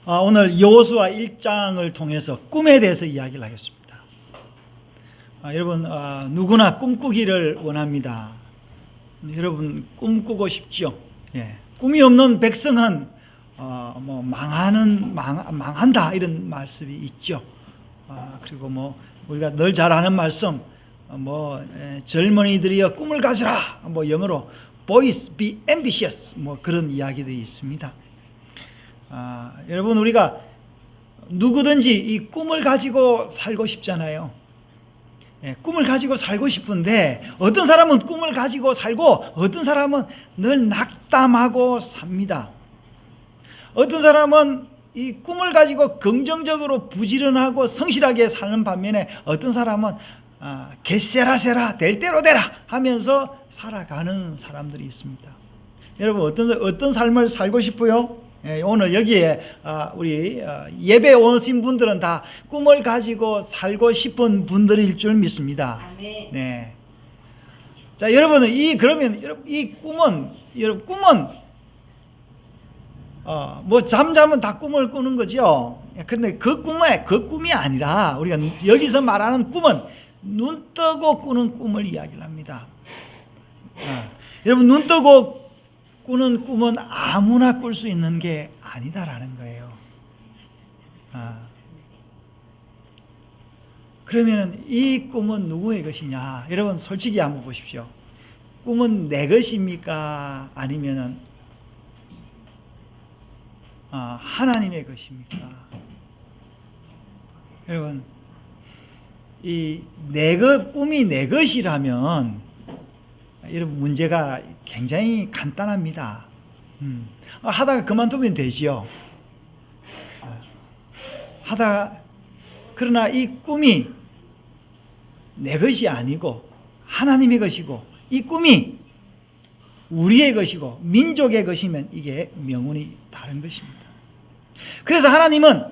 오늘 여호수아 1장을 통해서 꿈에 대해서 이야기를 하겠습니다. 여러분, 누구나 꿈꾸기를 원합니다. 여러분, 꿈꾸고 싶죠? 예. 꿈이 없는 백성은 망한다 이런 말씀이 있죠. 그리고 우리가 늘 잘 아는 말씀, 젊은이들이여 꿈을 가지라, 영어로 boys be ambitious, 그런 이야기들이 있습니다. 여러분, 우리가 누구든지 이 꿈을 가지고 살고 싶잖아요. 예, 꿈을 가지고 살고 싶은데 어떤 사람은 꿈을 가지고 살고 어떤 사람은 늘 낙담하고 삽니다. 어떤 사람은 이 꿈을 가지고 긍정적으로 부지런하고 성실하게 사는 반면에 어떤 사람은 게세라세라 될 대로 되라 하면서 살아가는 사람들이 있습니다. 여러분, 어떤 삶을 살고 싶어요? 예, 오늘 여기에 우리 예배 오신 분들은 다 꿈을 가지고 살고 싶은 분들일 줄 믿습니다. 네. 자, 여러분은 이 꿈은 잠자면 다 꿈을 꾸는 거죠. 그런데 그 꿈이 아니라 우리가 여기서 말하는 꿈은 눈 뜨고 꾸는 꿈을 이야기를 합니다. 여러분, 눈 뜨고 꾸는 꿈은 아무나 꿀 수 있는 게 아니다라는 거예요. 그러면 이 꿈은 누구의 것이냐? 여러분, 솔직히 한번 보십시오. 꿈은 내 것입니까? 아니면은 하나님의 것입니까? 여러분, 꿈이 내 것이라면 여러분, 문제가 굉장히 간단합니다. 하다가 그만두면 되지요. 그러나 이 꿈이 내 것이 아니고 하나님의 것이고 이 꿈이 우리의 것이고 민족의 것이면 이게 명운이 다른 것입니다. 그래서 하나님은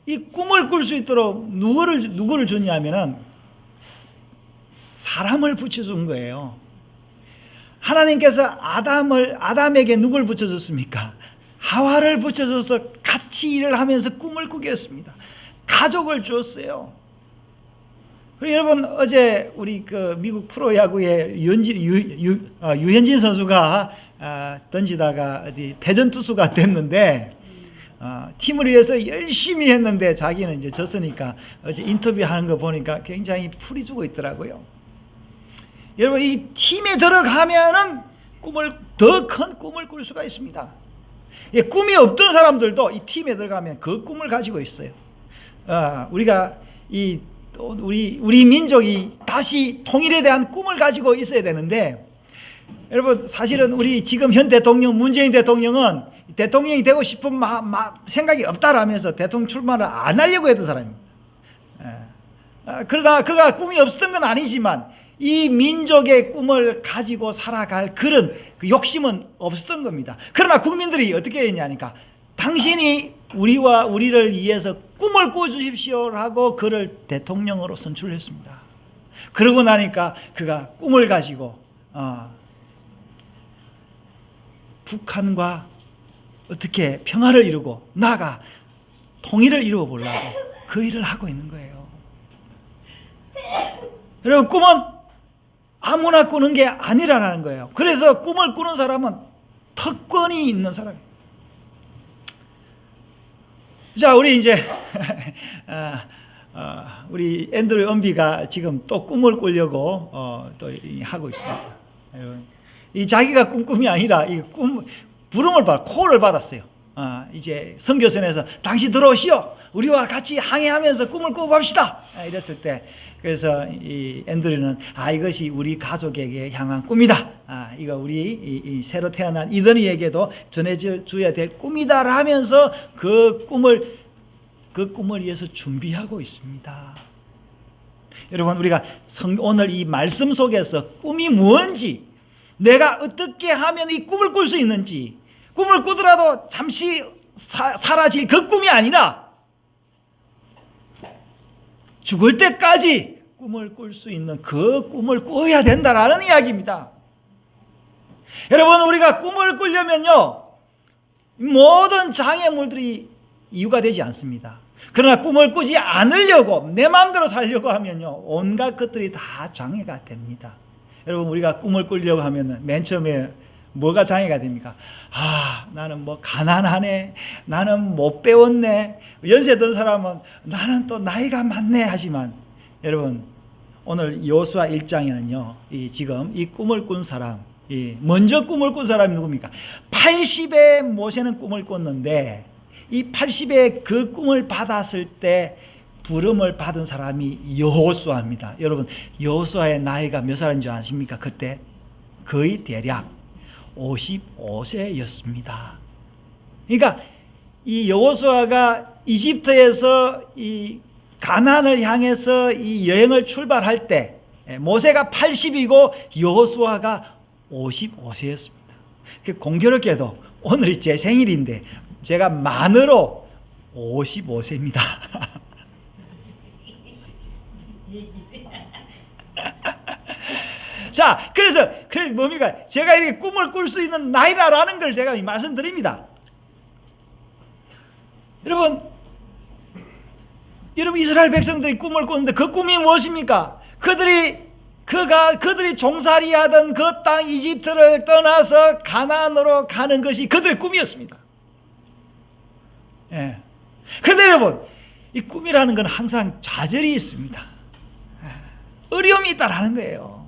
이 꿈을 꿀 수 있도록 누구를 줬냐면은 사람을 붙여준 거예요. 하나님께서 아담에게 누굴 붙여줬습니까? 하와를 붙여줘서 같이 일을 하면서 꿈을 꾸게 했습니다. 가족을 줬어요. 그리고 여러분, 어제 우리 미국 프로야구의 유현진 선수가 던지다가 패전 투수가 됐는데 팀을 위해서 열심히 했는데 자기는 이제 졌으니까 어제 인터뷰하는 거 보니까 굉장히 풀이 주고 있더라고요. 여러분, 이 팀에 들어가면은 더 큰 꿈을 꿀 수가 있습니다. 꿈이 없던 사람들도 이 팀에 들어가면 그 꿈을 가지고 있어요. 우리가 우리 민족이 다시 통일에 대한 꿈을 가지고 있어야 되는데, 여러분, 사실은 우리 지금 현 대통령 문재인 대통령은 대통령이 되고 싶은 생각이 없다라면서 대통령 출마를 안 하려고 했던 사람입니다. 그러나 그가 꿈이 없었던 건 아니지만 이 민족의 꿈을 가지고 살아갈 그런 욕심은 없었던 겁니다. 그러나 국민들이 어떻게 했냐니까, 당신이 우리를 위해서 꿈을 꾸주십시오라고 그를 대통령으로 선출했습니다. 그러고 나니까 그가 꿈을 가지고 북한과 어떻게 평화를 이루고 나아가 통일을 이루어 보려고 그 일을 하고 있는 거예요. 여러분, 꿈은 아무나 꾸는 게 아니라는 거예요. 그래서 꿈을 꾸는 사람은 특권이 있는 사람이에요. 자, 우리 이제 우리 앤드류 엄비가 지금 또 꿈을 꾸려고 또 하고 있습니다. 이 자기가 꿈이 아니라 이 부름을 콜을 받았어요. 이제 선교선에서 당신 들어오시오, 우리와 같이 항해하면서 꿈을 꾸봅시다 이랬을 때, 그래서 이 앤드류는 이것이 우리 가족에게 향한 꿈이다. 이거 우리 새로 태어난 이든이에게도 전해줘야 될 꿈이다 하면서 그 꿈을 위해서 준비하고 있습니다. 여러분, 우리가 오늘 이 말씀 속에서 꿈이 뭔지, 내가 어떻게 하면 이 꿈을 꿀 수 있는지, 꿈을 꾸더라도 잠시 사라질 그 꿈이 아니라 죽을 때까지 꿈을 꿀 수 있는 그 꿈을 꿔야 된다라는 이야기입니다. 여러분, 우리가 꿈을 꾸려면요, 모든 장애물들이 이유가 되지 않습니다. 그러나 꿈을 꾸지 않으려고 내 마음대로 살려고 하면요, 온갖 것들이 다 장애가 됩니다. 여러분, 우리가 꿈을 꾸려고 하면 맨 처음에 뭐가 장애가 됩니까? 나는 뭐 가난하네, 나는 못 배웠네, 연세 든 사람은 나는 또 나이가 많네 하지만, 여러분, 오늘 여호수아 1장에는요 지금 이 꿈을 꾼 사람, 먼저 꿈을 꾼 사람이 누굽니까? 80에 모세는 꿈을 꿨는데 이 80에 그 꿈을 받았을 때 부름을 받은 사람이 여호수아입니다. 여러분, 여호수아의 나이가 몇 살인 줄 아십니까? 그때 거의 대략 55세였습니다. 그러니까 이 여호수아가 이집트에서 이 가나안을 향해서 이 여행을 출발할 때 모세가 80이고 여호수아가 55세였습니다. 공교롭게도 오늘이 제 생일인데 제가 만으로 55세입니다. 자, 그래서 뭡니까? 제가 이렇게 꿈을 꿀 수 있는 나이라는 걸 제가 말씀드립니다. 여러분 이스라엘 백성들이 꿈을 꿨는데 그 꿈이 무엇입니까? 그들이 종살이하던 그 땅 이집트를 떠나서 가나안으로 가는 것이 그들의 꿈이었습니다. 그런데 여러분, 이 꿈이라는 건 항상 좌절이 있습니다. 어려움이 있다라는 거예요.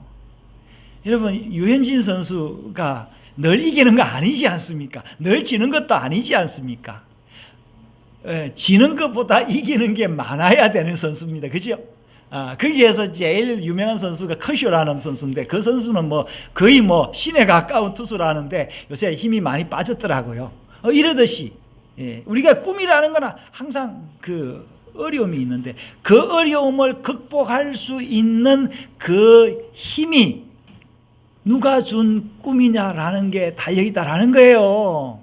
여러분, 유현진 선수가 늘 이기는 거 아니지 않습니까? 늘 지는 것도 아니지 않습니까? 지는 것보다 이기는 게 많아야 되는 선수입니다. 그죠? 거기에서 제일 유명한 선수가 커쇼라는 선수인데, 그 선수는 거의 신에 가까운 투수라는데 요새 힘이 많이 빠졌더라고요. 이러듯이 우리가 꿈이라는 거는 항상 그 어려움이 있는데 그 어려움을 극복할 수 있는 그 힘이 누가 준 꿈이냐라는 게 달려있다라는 거예요.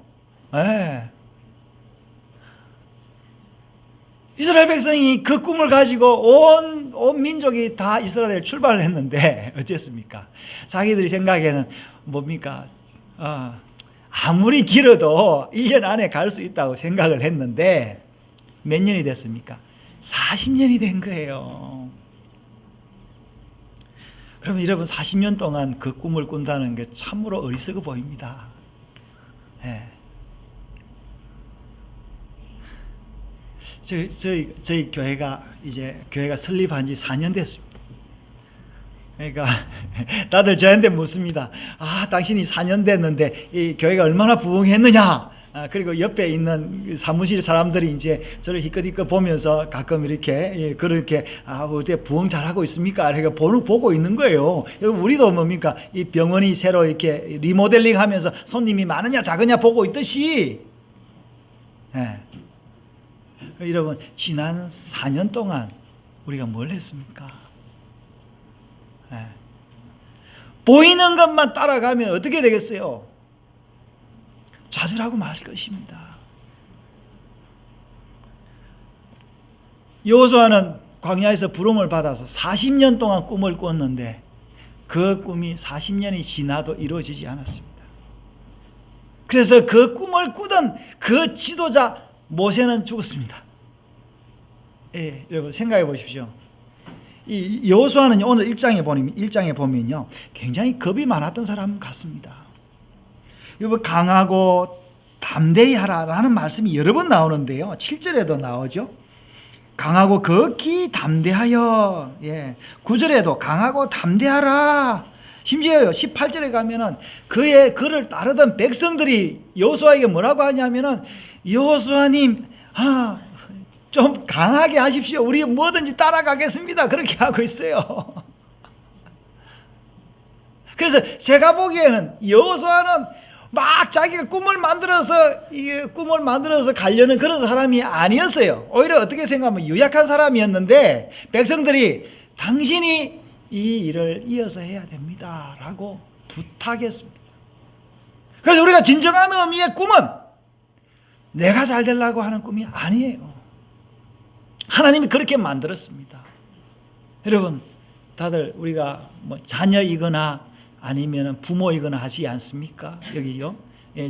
이스라엘 백성이 그 꿈을 가지고 온 민족이 다 이스라엘 출발을 했는데 어쨌습니까? 자기들이 생각에는 뭡니까? 아무리 길어도 1년 안에 갈 수 있다고 생각을 했는데 몇 년이 됐습니까? 40년이 된 거예요. 그러면 여러분, 40년 동안 그 꿈을 꾼다는 게 참으로 어리석어 보입니다. 저희 교회가 이제 설립한 지 4년 됐습니다. 그러니까 다들 저한테 묻습니다. 당신이 4년 됐는데 이 교회가 얼마나 부흥했느냐? 그리고 옆에 있는 사무실 사람들이 이제 저를 희끗희끗 보면서 가끔 이렇게 그렇게 어때 부흥 잘하고 있습니까? 이렇게 보고 있는 거예요. 우리도 뭡니까? 이 병원이 새로 이렇게 리모델링 하면서 손님이 많으냐 작으냐 보고 있듯이, 여러분, 지난 4년 동안 우리가 뭘 했습니까? 보이는 것만 따라가면 어떻게 되겠어요? 좌절하고 말 것입니다. 여호수아는 광야에서 부름을 받아서 40년 동안 꿈을 꿨는데 그 꿈이 40년이 지나도 이루어지지 않았습니다. 그래서 그 꿈을 꾸던 그 지도자 모세는 죽었습니다. 여러분 생각해 보십시오. 이 여호수아는 오늘 1장에 보면요, 굉장히 겁이 많았던 사람 같습니다. 여러분, 강하고 담대히 하라라는 말씀이 여러 번 나오는데요, 7절에도 나오죠. 강하고 극히 담대하여. 9절에도 강하고 담대하라. 심지어 18절에 가면은 그를 따르던 백성들이 여호수아에게 뭐라고 하냐면은, 여호수아님, 좀 강하게 하십시오. 우리 뭐든지 따라가겠습니다. 그렇게 하고 있어요. 그래서 제가 보기에는 여호수아는 막 자기가 꿈을 만들어서 가려는 그런 사람이 아니었어요. 오히려 어떻게 생각하면 유약한 사람이었는데 백성들이 당신이 이 일을 이어서 해야 됩니다 라고 부탁했습니다. 그래서 우리가 진정한 의미의 꿈은 내가 잘 되려고 하는 꿈이 아니에요. 하나님이 그렇게 만들었습니다. 여러분, 다들 우리가 자녀이거나 아니면 부모이거나 하지 않습니까? 여기요.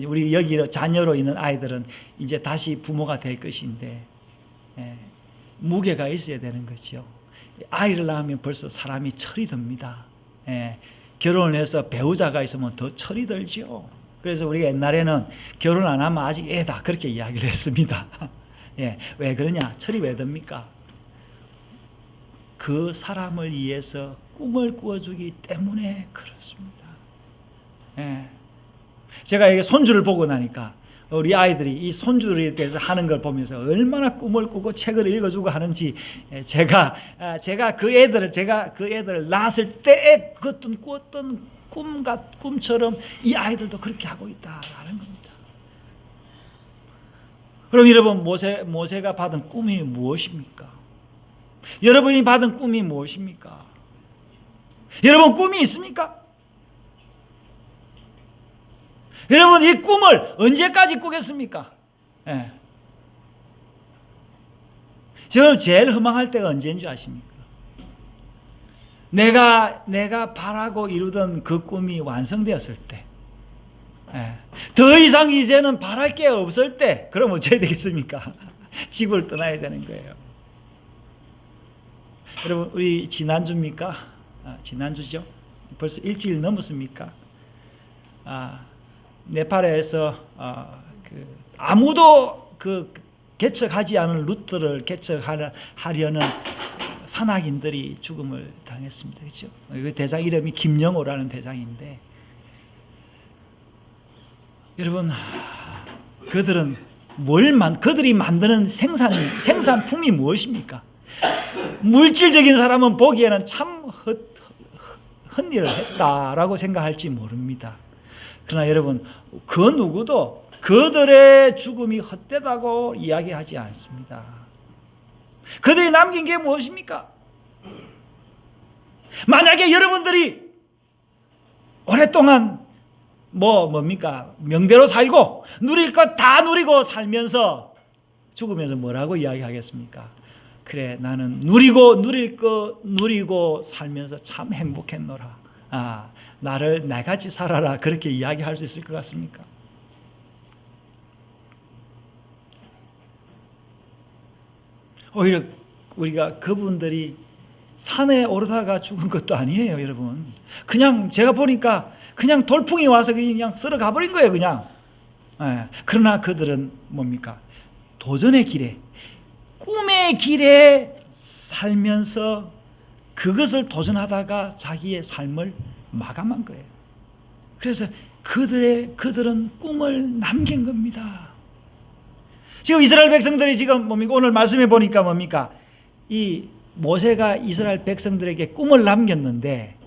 우리 여기 자녀로 있는 아이들은 이제 다시 부모가 될 것인데 무게가 있어야 되는 거죠. 아이를 낳으면 벌써 사람이 철이 듭니다. 결혼을 해서 배우자가 있으면 더 철이 들죠. 그래서 우리 옛날에는 결혼 안 하면 아직 애다 그렇게 이야기를 했습니다. 왜 그러냐? 철이 왜 듭니까? 그 사람을 위해서 꿈을 꾸어주기 때문에 그렇습니다. 제가 이게 손주를 보고 나니까 우리 아이들이 이 손주에 대해서 하는 걸 보면서 얼마나 꿈을 꾸고 책을 읽어주고 하는지 제가 그 애들을 낳았을 때에 꾸었던 꿈처럼 이 아이들도 그렇게 하고 있다라는 겁니다. 그럼 여러분 모세가 받은 꿈이 무엇입니까? 여러분이 받은 꿈이 무엇입니까? 여러분 꿈이 있습니까? 여러분 이 꿈을 언제까지 꾸겠습니까? 저는 제일 허망할 때가 언제인 줄 아십니까? 내가 바라고 이루던 그 꿈이 완성되었을 때, 더 이상 이제는 바랄 게 없을 때, 그럼 어찌해야 되겠습니까? 집을 떠나야 되는 거예요. 여러분 우리 지난주입니까? 지난주죠? 벌써 일주일 넘었습니까? 네팔에서 아무도 개척하지 않은 루트를 개척하려는 산악인들이 죽음을 당했습니다. 그렇죠? 그 대장 이름이 김영호라는 대장인데, 여러분 그들이 만드는 생산품이 무엇입니까? 물질적인 사람은 보기에는 참 헛일을 했다라고 생각할지 모릅니다. 그러나 여러분 그 누구도 그들의 죽음이 헛되다고 이야기하지 않습니다. 그들이 남긴 게 무엇입니까? 만약에 여러분들이 오랫동안 뭡니까? 명대로 살고 누릴 것 다 누리고 살면서 죽으면서 뭐라고 이야기하겠습니까? 그래 나는 누릴 거 누리고 살면서 참 행복했노라. 나를 나같이 살아라 그렇게 이야기할 수 있을 것 같습니까? 오히려 우리가 그분들이 산에 오르다가 죽은 것도 아니에요, 여러분. 그냥 제가 보니까 그냥 돌풍이 와서 그냥 쓸어 가버린 거예요, 그냥. 그러나 그들은 뭡니까? 도전의 길에, 꿈의 길에 살면서 그것을 도전하다가 자기의 삶을 마감한 거예요. 그래서 그들은 꿈을 남긴 겁니다. 지금 이스라엘 백성들이 지금 뭡니까? 오늘 말씀해 보니까 뭡니까? 이 모세가 이스라엘 백성들에게 꿈을 남겼는데,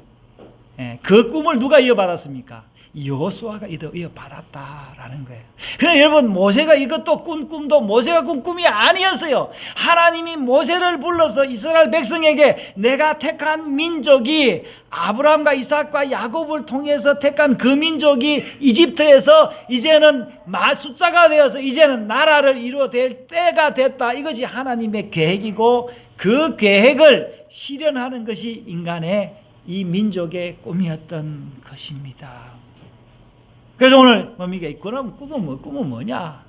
그 꿈을 누가 이어받았습니까? 여호수아가 이어받았다라는 거예요. 그러나 여러분 모세가 이것도 꾼 꿈도 모세가 꾼 꿈이 아니었어요. 하나님이 모세를 불러서 이스라엘 백성에게 내가 택한 민족이 아브라함과 이삭과 야곱을 통해서 택한 그 민족이 이집트에서 이제는 숫자가 되어서 이제는 나라를 이루어낼 때가 됐다. 이것이 하나님의 계획이고 그 계획을 실현하는 것이 인간의 이 민족의 꿈이었던 것입니다. 그래서 오늘 뭡니까? 그럼 꿈은 뭐냐?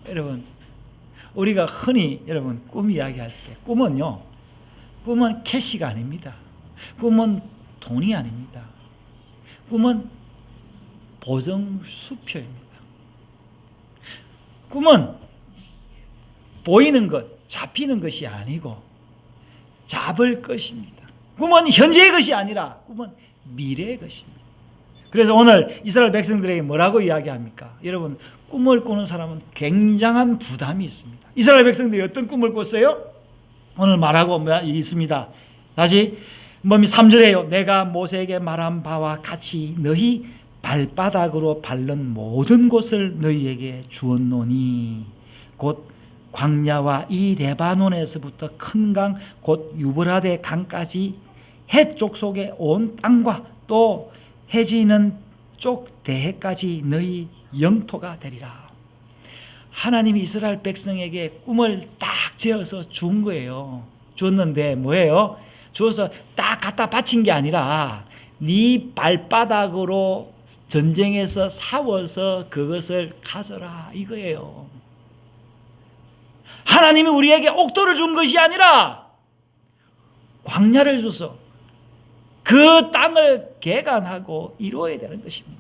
여러분, 우리가 흔히 여러분 꿈 이야기할 때 꿈은 캐시가 아닙니다. 꿈은 돈이 아닙니다. 꿈은 보정수표입니다. 꿈은 보이는 것, 잡히는 것이 아니고 잡을 것입니다. 꿈은 현재의 것이 아니라 꿈은 미래의 것입니다. 그래서 오늘 이스라엘 백성들에게 뭐라고 이야기합니까? 여러분 꿈을 꾸는 사람은 굉장한 부담이 있습니다. 이스라엘 백성들이 어떤 꿈을 꿨어요? 오늘 말하고 있습니다. 다시 3절에요. 내가 모세에게 말한 바와 같이 너희 발바닥으로 밟는 모든 곳을 너희에게 주었노니 곧 광야와 이 레바논에서부터 큰 강 곧 유브라데 강까지 해쪽 속의 온 땅과 또 해지는 쪽 대해까지 너희 영토가 되리라. 하나님이 이스라엘 백성에게 꿈을 딱 재어서 준 거예요. 줬는데 뭐예요? 줘서 딱 갖다 바친 게 아니라 네 발바닥으로 전쟁에서 싸워서 그것을 가져라 이거예요. 하나님이 우리에게 옥토를 준 것이 아니라 광야를 줘서 그 땅을 개간하고 이루어야 되는 것입니다.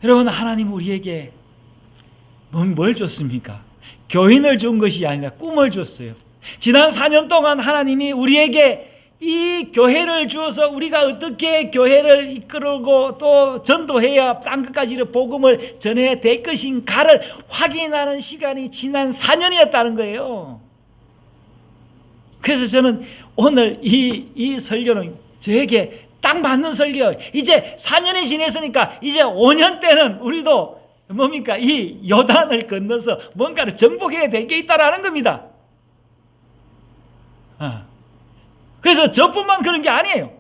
여러분, 하나님 우리에게 뭘 줬습니까? 교인을 준 것이 아니라 꿈을 줬어요. 지난 4년 동안 하나님이 우리에게 이 교회를 주어서 우리가 어떻게 교회를 이끌고 또 전도해야 땅끝까지 복음을 전해야 될 것인가를 확인하는 시간이 지난 4년이었다는 거예요. 그래서 저는 오늘 이 설교는 저에게 딱 맞는 설교예요. 이제 4년이 지났으니까 이제 5년 때는 우리도 뭡니까? 이 요단을 건너서 뭔가를 정복해야 될 게 있다라는 겁니다. 그래서 저뿐만 그런 게 아니에요.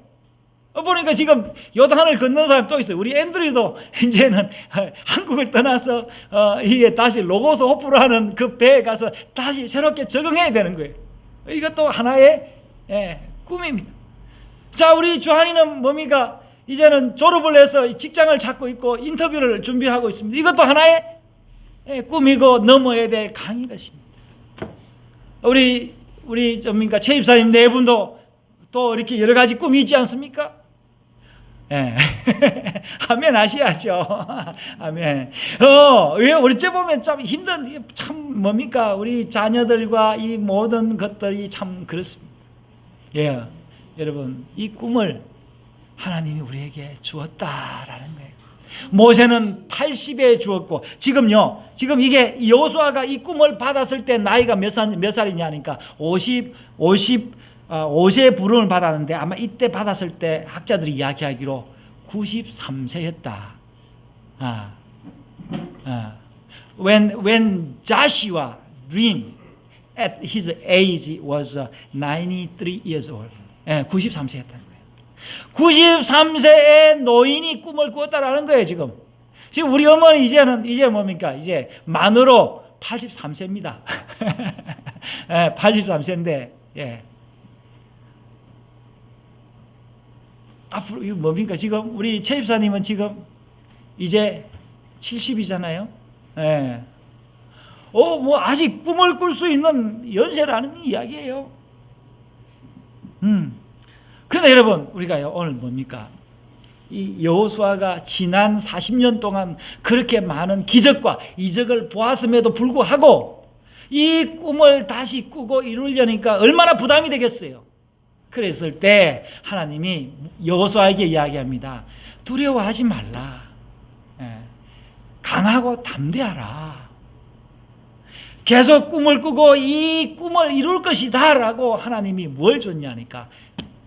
보니까 지금 요단을 건너는 사람 또 있어요. 우리 앤드류도 이제는 한국을 떠나서 이게 다시 로고스 호프라는 그 배에 가서 다시 새롭게 적응해야 되는 거예요. 이것도 하나의 꿈입니다. 자, 우리 주한이는 뭡니까? 이제는 졸업을 해서 직장을 찾고 있고 인터뷰를 준비하고 있습니다. 이것도 하나의 꿈이고 넘어야 될 강인 것입니다. 우리 최 집사님 네 분도 또 이렇게 여러 가지 꿈이 있지 않습니까? 아멘 하셔야죠. 아멘. 왜 어째 보면 참 힘든, 참 뭡니까? 우리 자녀들과 이 모든 것들이 참 그렇습니다. 여러분, 이 꿈을 하나님이 우리에게 주었다라는 거예요. 모세는 80에 주었고, 지금 이게 여호수아가 이 꿈을 받았을 때 나이가 몇 살이냐니까 55세 부름을 받았는데 아마 이때 받았을 때 학자들이 이야기하기로 93세였다. When Joshua dreamed at his age was 93 years old. 93세였다는 거예요. 93세의 노인이 꿈을 꾸었다라는 거예요, 지금. 지금 우리 어머니 이제 뭡니까? 이제 만으로 83세입니다. 83세인데, 앞으로 이거 뭡니까? 지금 우리 최 집사님은 지금 이제 70이잖아요. 뭐 아직 꿈을 꿀 수 있는 연세라는 이야기예요. 그런데 여러분, 우리가요 오늘 뭡니까? 이 여호수아가 지난 40년 동안 그렇게 많은 기적과 이적을 보았음에도 불구하고 이 꿈을 다시 꾸고 이루려니까 얼마나 부담이 되겠어요. 그랬을 때 하나님이 여호수아에게 이야기합니다. 두려워하지 말라. 강하고 담대하라. 계속 꿈을 꾸고 이 꿈을 이룰 것이다 라고 하나님이 뭘 줬냐니까,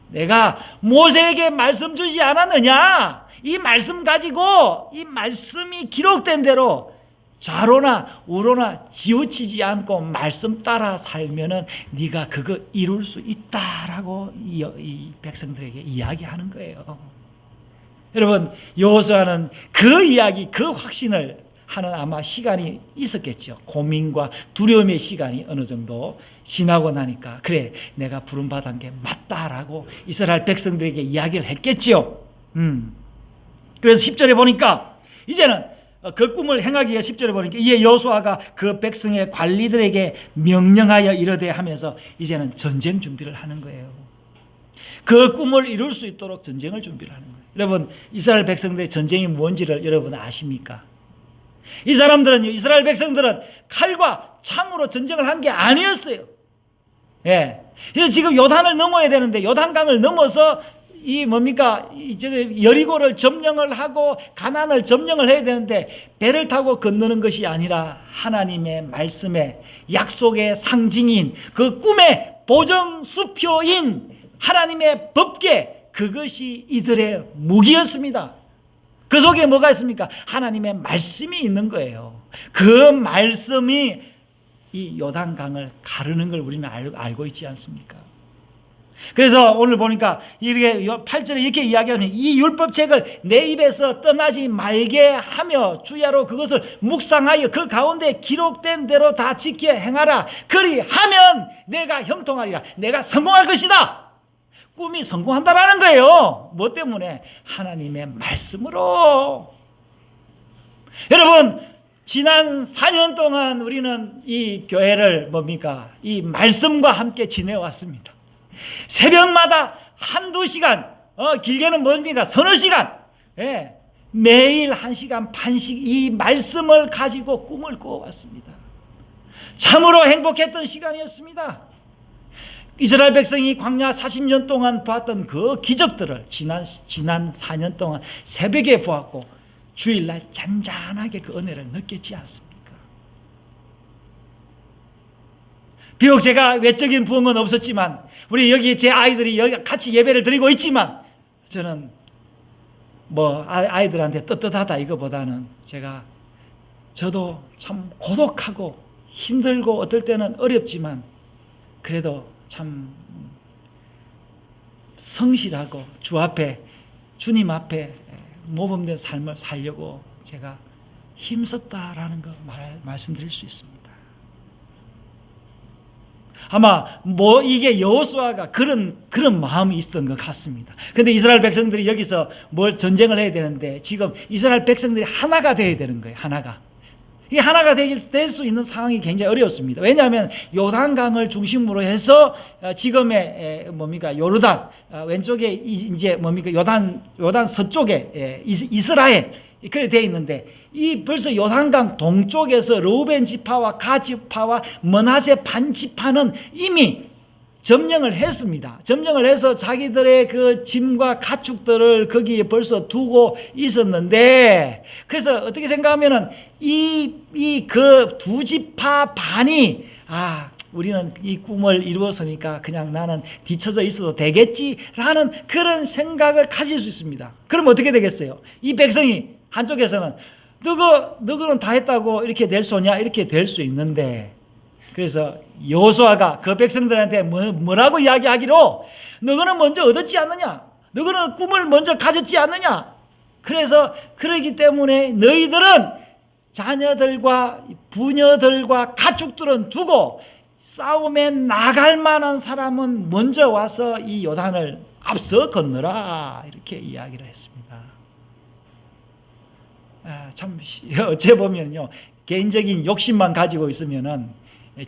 내가 모세에게 말씀 주지 않았느냐? 이 말씀 가지고 이 말씀이 기록된 대로 좌로나 우로나 지우치지 않고 말씀 따라 살면은 네가 그거 이룰 수 있다라고 이 백성들에게 이야기하는 거예요. 여러분, 여호수아는 그 이야기, 그 확신을 하는 아마 시간이 있었겠죠. 고민과 두려움의 시간이 어느 정도 지나고 나니까, 그래, 내가 부름받은 게 맞다라고 이스라엘 백성들에게 이야기를 했겠죠. 그래서 10절에 보니까 이제는 그 꿈을 행하기 위해 10절에 보니까 이에 여호수아가 그 백성의 관리들에게 명령하여 이르되 하면서 이제는 전쟁 준비를 하는 거예요. 그 꿈을 이룰 수 있도록 전쟁을 준비를 하는 거예요. 여러분, 이스라엘 백성들의 전쟁이 뭔지를 여러분 아십니까? 이 사람들은요, 이스라엘 백성들은 칼과 창으로 전쟁을 한 게 아니었어요. 그래서 지금 요단을 넘어야 되는데 요단강을 넘어서 여리고를 점령을 하고 가나안을 점령을 해야 되는데 배를 타고 건너는 것이 아니라 하나님의 말씀의 약속의 상징인 그 꿈의 보정수표인 하나님의 법궤, 그것이 이들의 무기였습니다. 그 속에 뭐가 있습니까? 하나님의 말씀이 있는 거예요. 그 말씀이 이 요단강을 가르는 걸 우리는 알고 있지 않습니까? 그래서 오늘 보니까 이렇게 8절에 이렇게 이야기하면, 이 율법책을 내 입에서 떠나지 말게 하며 주야로 그것을 묵상하여 그 가운데 기록된 대로 다 지켜 행하라. 그리하면 내가 형통하리라. 내가 성공할 것이다. 꿈이 성공한다라는 거예요. 뭐 때문에? 하나님의 말씀으로. 여러분, 지난 4년 동안 우리는 이 교회를 뭡니까? 이 말씀과 함께 지내왔습니다. 새벽마다 한두 시간, 길게는 뭡니까? 서너 시간, 예, 매일 1시간 반씩 이 말씀을 가지고 꿈을 꾸어왔습니다. 참으로 행복했던 시간이었습니다. 이스라엘 백성이 광야 40년 동안 보았던 그 기적들을 지난 4년 동안 새벽에 보았고 주일날 잔잔하게 그 은혜를 느꼈지 않습니까? 비록 제가 외적인 부흥은 없었지만 우리 여기 제 아이들이 여기 같이 예배를 드리고 있지만 저는 뭐 아이들한테 떳떳하다 이거보다는 저도 참 고독하고 힘들고 어떨 때는 어렵지만 그래도 참 성실하고 주님 앞에 모범된 삶을 살려고 제가 힘썼다라는 거 말씀드릴 수 있습니다. 아마 뭐 이게 여호수아가 그런 마음이 있었던 것 같습니다. 그런데 이스라엘 백성들이 여기서 뭘 전쟁을 해야 되는데 지금 이스라엘 백성들이 하나가 돼야 되는 거예요. 이 하나가 될 수 있는 상황이 굉장히 어려웠습니다. 왜냐하면 요단강을 중심으로 해서 지금의 요르단 왼쪽에 이제 요단 서쪽에 이스라엘 그래 되어 있는데 이 벌써 요단강 동쪽에서 르우벤 지파와 가 지파와 므낫세 반 지파는 이미 점령을 했습니다. 점령을 해서 자기들의 그 짐과 가축들을 거기에 벌써 두고 있었는데, 그래서 어떻게 생각하면은 그 두 지파 반이 우리는 이 꿈을 이루었으니까 그냥 나는 뒤쳐져 있어도 되겠지라는 그런 생각을 가질 수 있습니다. 그럼 어떻게 되겠어요? 이 백성이 한쪽에서는 너는 다 했다고 이렇게 될 소냐 이렇게 될 수 있는데, 그래서 여호수아가 그 백성들한테 뭐라고 이야기하기로 너희는 먼저 얻었지 않느냐, 너희는 꿈을 먼저 가졌지 않느냐, 그래서 그러기 때문에 너희들은 자녀들과 부녀들과 가축들은 두고 싸움에 나갈 만한 사람은 먼저 와서 이 요단을 앞서 건너라 이렇게 이야기를 했습니다. 참 어째 보면요, 개인적인 욕심만 가지고 있으면은,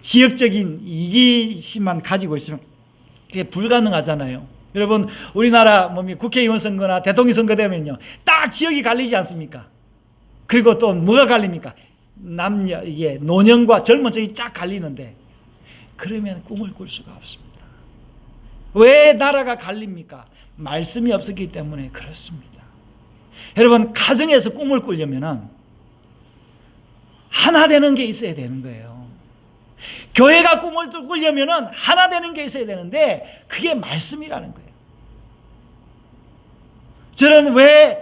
지역적인 이기심만 가지고 있으면 그게 불가능하잖아요. 여러분, 우리나라 국회의원 선거나 대통령 선거 되면요, 딱 지역이 갈리지 않습니까? 그리고 또 뭐가 갈립니까? 노년과 젊은 층이 쫙 갈리는데, 그러면 꿈을 꿀 수가 없습니다. 왜 나라가 갈립니까? 말씀이 없었기 때문에 그렇습니다. 여러분, 가정에서 꿈을 꾸려면은 하나 되는 게 있어야 되는 거예요. 교회가 꿈을 꾸려면은 하나 되는 게 있어야 되는데 그게 말씀이라는 거예요. 저는 왜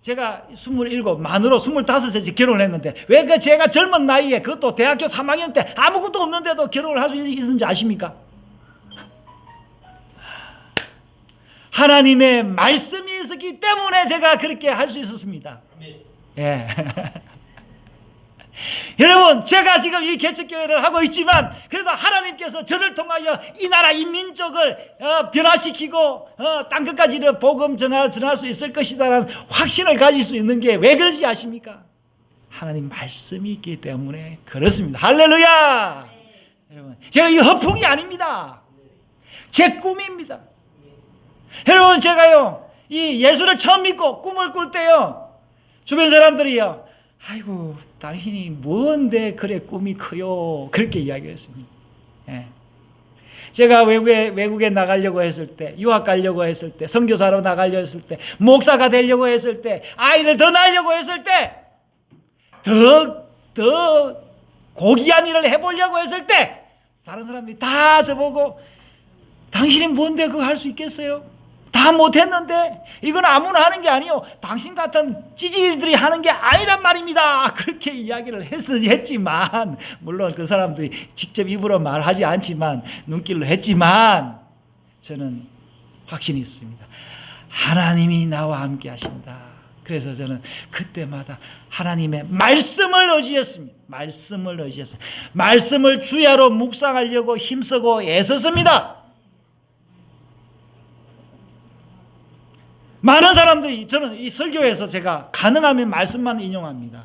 제가 27, 만으로 25세 결혼을 했는데 왜 제가 젊은 나이에, 그것도 대학교 3학년 때 아무것도 없는데도 결혼을 할 수 있는지 아십니까? 하나님의 말씀이 있었기 때문에 제가 그렇게 할 수 있었습니다. 예. 여러분, 제가 지금 이 개척교회를 하고 있지만 그래도 하나님께서 저를 통하여 이 나라 이 민족을 변화시키고 땅끝까지 복음 전할 수 있을 것이다라는 확신을 가질 수 있는 게 왜 그런지 아십니까? 하나님 말씀이 있기 때문에 그렇습니다. 할렐루야. 여러분, 제가 이 허풍이 아닙니다. 제 꿈입니다. 여러분, 제가요 이 예수를 처음 믿고 꿈을 꿀 때요, 주변 사람들이요, 아이고 당신이 뭔데 그래 꿈이 커요, 그렇게 이야기했습니다. 예. 제가 외국에 나가려고 했을 때, 유학 가려고 했을 때, 선교사로 나가려고 했을 때, 목사가 되려고 했을 때, 아이를 더 낳으려고 했을 때, 더 고귀한 일을 해보려고 했을 때 다른 사람들이 다 저보고 당신이 뭔데 그거 할 수 있겠어요? 다 못했는데, 이건 아무나 하는 게 아니요, 당신 같은 찌질들이 하는 게 아니란 말입니다. 그렇게 이야기를 했지만, 물론 그 사람들이 직접 입으로 말하지 않지만 눈길로 했지만 저는 확신이 있습니다. 하나님이 나와 함께 하신다. 그래서 저는 그때마다 하나님의 말씀을 의지했습니다. 말씀을 주야로 묵상하려고 힘쓰고 애썼습니다. 많은 사람들이, 저는 이 설교에서 제가 가능하면 말씀만 인용합니다.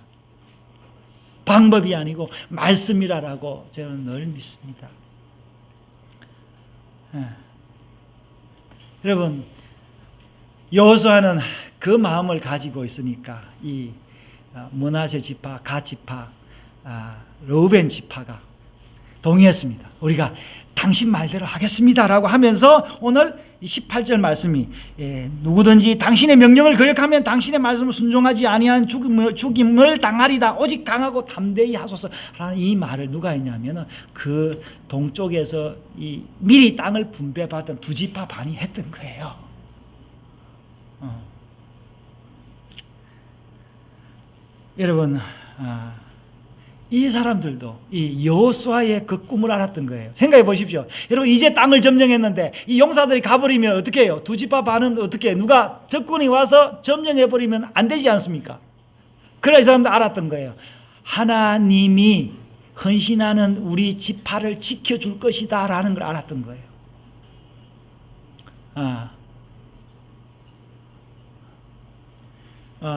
방법이 아니고 말씀이라고 저는 늘 믿습니다. 여러분, 여호수아는 그 마음을 가지고 있으니까 이 므낫세 지파, 갓 지파, 르우벤 지파가 동의했습니다. 우리가 당신 말대로 하겠습니다라고 하면서 오늘 18절 말씀이 누구든지 당신의 명령을 거역하면 당신의 말씀을 순종하지 아니한 죽임을 당하리다. 오직 강하고 담대히 하소서라는 이 말을 누가 했냐면 그 동쪽에서 이 미리 땅을 분배받은 두 지파 반이 했던 거예요. 여러분, 이 사람들도 이 여호수아의 그 꿈을 알았던 거예요. 생각해 보십시오. 여러분, 이제 땅을 점령했는데 이 용사들이 가버리면 어떻게 해요? 두 지파 반은 어떻게 해요? 누가 적군이 와서 점령해 버리면 안 되지 않습니까? 그래, 이 사람도 알았던 거예요. 하나님이 헌신하는 우리 지파를 지켜줄 것이다 라는 걸 알았던 거예요.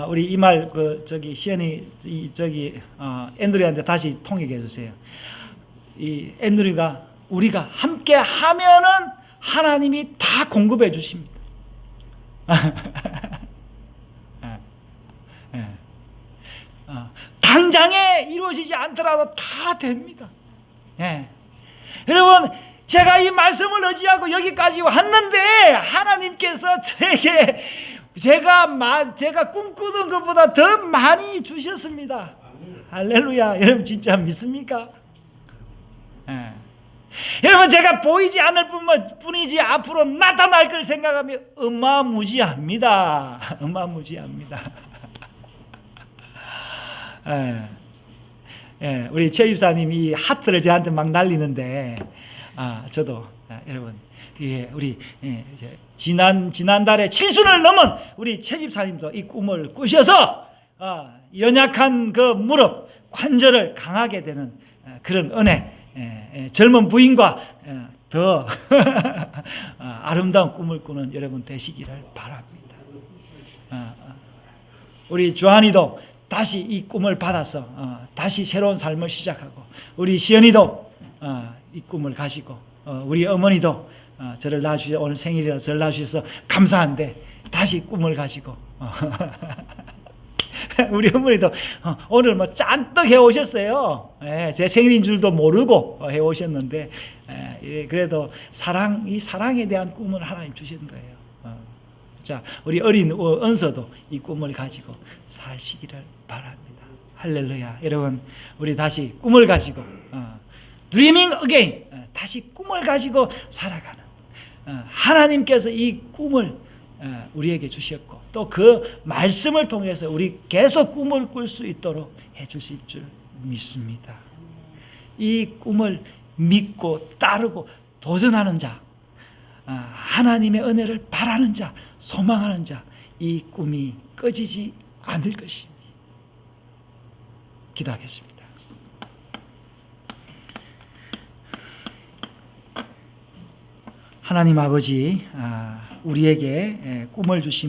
우리 이 말 시연이 앤드류한테 다시 통역해 주세요. 이 앤드류가 우리가 함께 하면은 하나님이 다 공급해 주십니다. 당장에 이루어지지 않더라도 다 됩니다. 여러분, 제가 이 말씀을 의지하고 여기까지 왔는데 하나님께서 제가 꿈꾸던 것보다 더 많이 주셨습니다. 할렐루야. 여러분, 진짜 믿습니까? 여러분, 제가 보이지 않을 뿐이지 앞으로 나타날 걸 생각하면 어마무지합니다. 어마무지합니다. 우리 최 집사님이 하트를 저한테 막 날리는데 저도 여러분, 우리 지난달에 7순을 넘은 우리 최 집사님도 이 꿈을 꾸셔서 연약한 그 무릎 관절을 강하게 되는 그런 은혜, 젊은 부인과 더 아름다운 꿈을 꾸는 여러분 되시기를 바랍니다. 우리 주한이도 다시 이 꿈을 받아서 다시 새로운 삶을 시작하고, 우리 시연이도 이 꿈을 가지고, 우리 어머니도 저를 낳아주셔서, 오늘 생일이라 저를 낳아주셔서 감사한데 다시 꿈을 가지고 우리 어머니도 오늘 뭐 잔뜩 해오셨어요. 제 생일인 줄도 모르고 해오셨는데 그래도 이 사랑에 대한 꿈을 하나님 주신 거예요. 자, 우리 어린 은서도 이 꿈을 가지고 사시기를 바랍니다. 할렐루야. 여러분, 우리 다시 꿈을 가지고 Dreaming again, 다시 꿈을 가지고 살아가는 하나님께서 이 꿈을 우리에게 주셨고, 또 그 말씀을 통해서 우리 계속 꿈을 꿀 수 있도록 해주실 줄 믿습니다. 이 꿈을 믿고 따르고 도전하는 자, 하나님의 은혜를 바라는 자, 소망하는 자, 이 꿈이 꺼지지 않을 것입니다. 기도하겠습니다. 하나님 아버지, 우리에게 꿈을 주신